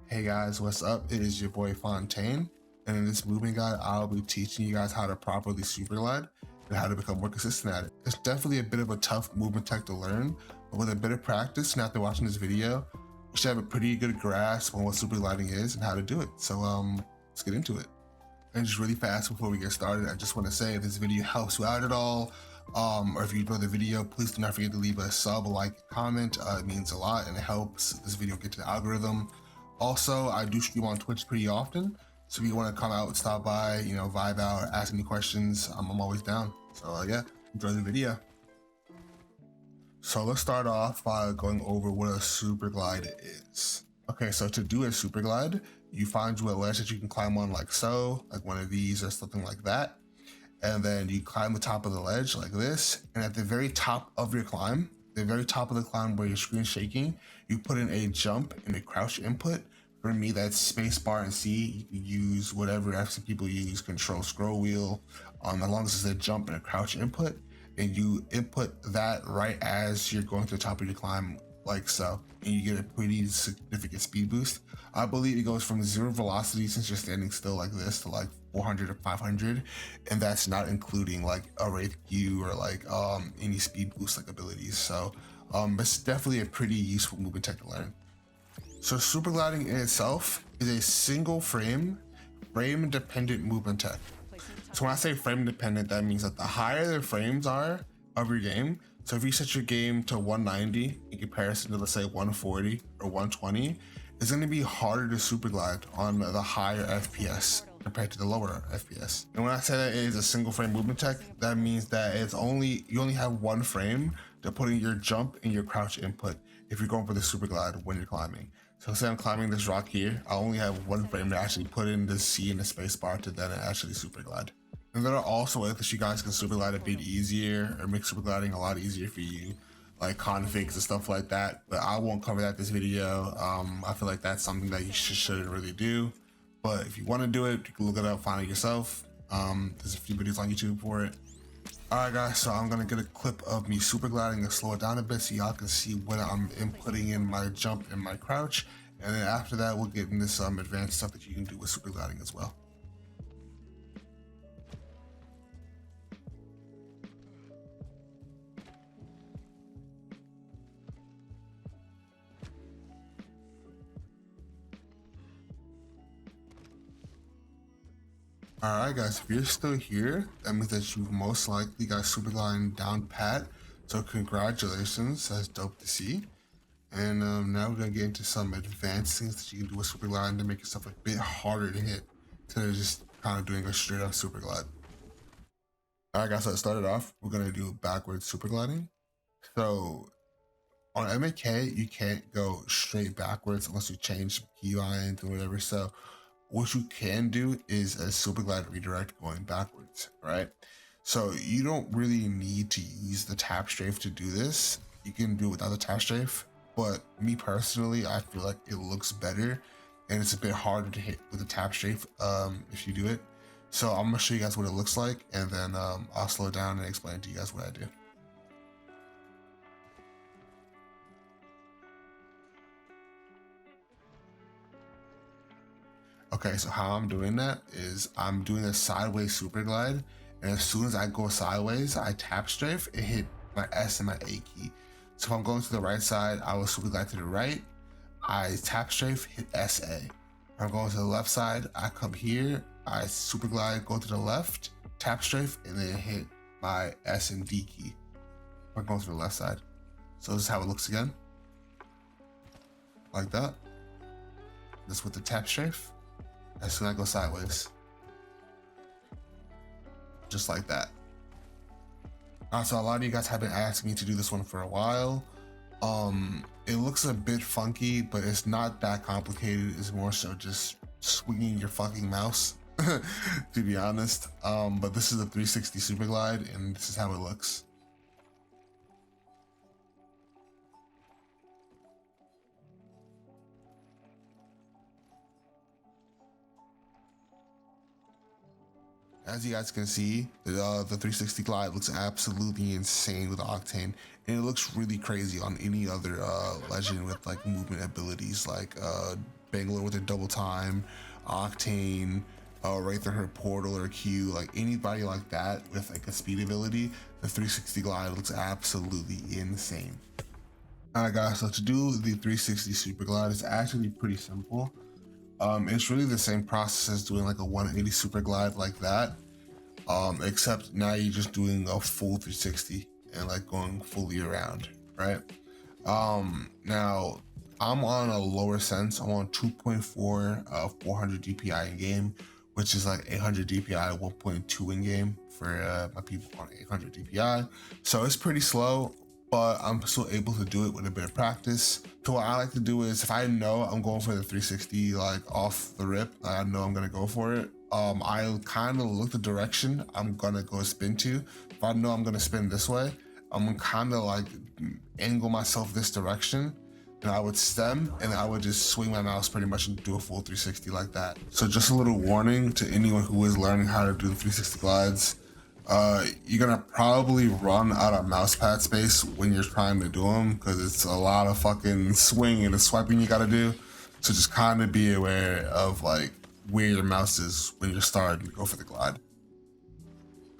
Hey guys, what's up? It is your boy Fontaine, and in this movement guide, I'll be teaching you guys how to properly super glide and how to become more consistent at it. It's definitely a bit of a tough movement tech to learn, but with a bit of practice and after watching this video, you should have a pretty good grasp on what super gliding is and how to do it. So let's get into it. And just really fast before we get started, I just want to say if this video helps you out at all, or if you enjoyed the video, please do not forget to leave a sub, like, comment. It means a lot and it helps this video get to the algorithm. Also, I do stream on Twitch pretty often, so if you want to come out and stop by, vibe out, ask any questions, I'm always down. So yeah, enjoy the video. So let's start off by going over what a super glide is. Okay, so to do a super glide, you find you a ledge that you can climb on like so, like one of these or something like that. And then you climb the top of the ledge like this. And at the very top of your climb, the very top of the climb where your screen's shaking, you put in a jump and a crouch input. For me, that's space bar and C. You can use whatever I've seen people use, control scroll wheel, as long as it's a jump and a crouch input. And you input that right as you're going to the top of your climb, like so, and you get a pretty significant speed boost. I believe it goes from 0 velocity, since you're standing still like this, to like 400 or 500, and that's not including like a Wraith Q or like any speed boost like abilities. So it's definitely a pretty useful movement tech to learn. So super gliding in itself is a single frame dependent movement tech. So when I say frame dependent, that means that the higher the frames are of your game, so if you set your game to 190 in comparison to, let's say, 140 or 120, it's going to be harder to super glide on the higher FPS compared to the lower FPS. And when I say that it is a single frame movement tech, that means that you only have one frame to put in your jump and your crouch input if you're going for the super glide when you're climbing. So say I'm climbing this rock here, I only have one frame to actually put in the C and the space bar to then actually super glide. And there are also ways that you guys can super glide a bit easier or make super gliding a lot easier for you, like configs and stuff like that, but I won't cover that this video. I feel like that's something that you shouldn't really do, but if you want to do it, you can look it up, find it yourself. There's a few videos on YouTube for it. Alright guys, so I'm gonna get a clip of me super gliding and slow it down a bit so y'all can see when I'm inputting in my jump and my crouch, and then after that we'll get into some advanced stuff that you can do with super gliding as well. Alright guys, if you're still here, that means that you've most likely got super gliding down pat. So congratulations, that's dope to see. And now we're gonna get into some advanced things that you can do with super gliding to make yourself a bit harder to hit instead of just kind of doing a straight up super glide. Alright guys, so to start it off, we're gonna do backwards super gliding. So on MAK, you can't go straight backwards unless you change key lines or whatever. So what you can do is a super glide redirect going backwards, right? So you don't really need to use the tap strafe to do this. You can do it without the tap strafe, but me personally, I feel like it looks better and it's a bit harder to hit with the tap strafe if you do it. So I'm gonna show you guys what it looks like, and then I'll slow it down and explain to you guys what I do. Okay, so how I'm doing that is I'm doing a sideways super glide, and as soon as I go sideways, I tap strafe and hit my S and my A key. So if I'm going to the right side, I will super glide to the right, I tap strafe, hit SA. If I'm going to the left side, I come here, I super glide, go to the left, tap strafe, and then hit my S and D key. If I'm going to the left side. So this is how it looks again. Like that. This with the tap strafe. As soon as I go sideways, just like that. So a lot of you guys have been asking me to do this one for a while. It looks a bit funky, but it's not that complicated. It's more so just swinging your fucking mouse, to be honest. But this is a 360 super glide, and this is how it looks. As you guys can see, the 360 glide looks absolutely insane with Octane, and it looks really crazy on any other legend with like movement abilities like Bangalore with her double time, Octane, right through her portal or Q, like anybody like that with like a speed ability, the 360 glide looks absolutely insane. Alright guys, so to do the 360 super glide is actually pretty simple. It's really the same process as doing like a 180 super glide like that, except now you're just doing a full 360 and like going fully around, right? Now I'm on a lower sense. I'm on 2.4 400 DPI in game, which is like 800 DPI 1.2 in game for my people on 800 DPI. So it's pretty slow, but I'm still able to do it with a bit of practice. So what I like to do is if I know I'm going for the 360 like off the rip, I know I'm gonna go for it. I kind of look the direction I'm gonna go spin to. If I know I'm gonna spin this way, I'm kind of like angle myself this direction, and I would stem and I would just swing my mouse pretty much and do a full 360 like that. So just a little warning to anyone who is learning how to do the 360 glides. You're gonna probably run out of mouse pad space when you're trying to do them because it's a lot of fucking swinging and swiping you gotta do. So just kind of be aware of like where your mouse is when you're starting to go for the glide.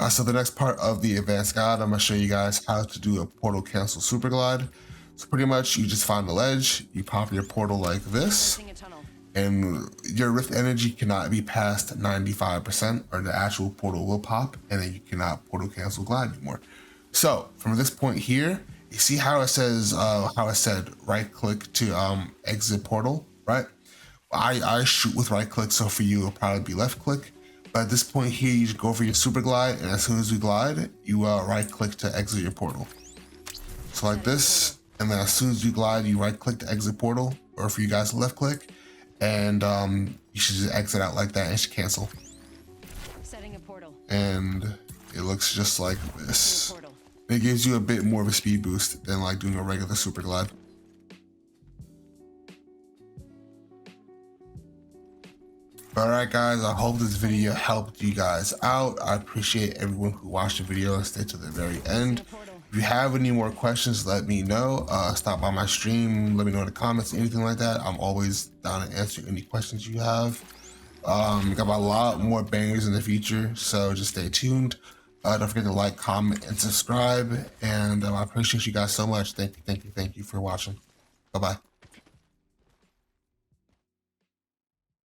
So the next part of the advanced guide, I'm gonna show you guys how to do a portal cancel super glide. So pretty much you just find the ledge, you pop your portal like this, and your rift energy cannot be past 95% or the actual portal will pop, and then you cannot portal cancel glide anymore. So from this point here, you see how it says, how it said right click to exit portal, right? I shoot with right click, so for you it'll probably be left click. But at this point here, you just go for your super glide, and as soon as you glide, you right click to exit your portal. So like this, and then as soon as you glide, you right click to exit portal, or for you guys left click, and you should just exit out like that and it should cancel. Setting a portal. And it looks just like this. It gives you a bit more of a speed boost than like doing a regular super glide. Alright guys, I hope this video helped you guys out. I appreciate everyone who watched the video and stayed to the very end. If you have any more questions, let me know. Stop by my stream, let me know in the comments, anything like that. I'm always down to answer any questions you have. Got a lot more bangers in the future, so just stay tuned. Don't forget to like, comment, and subscribe. And I appreciate you guys so much. Thank you for watching. Bye-bye.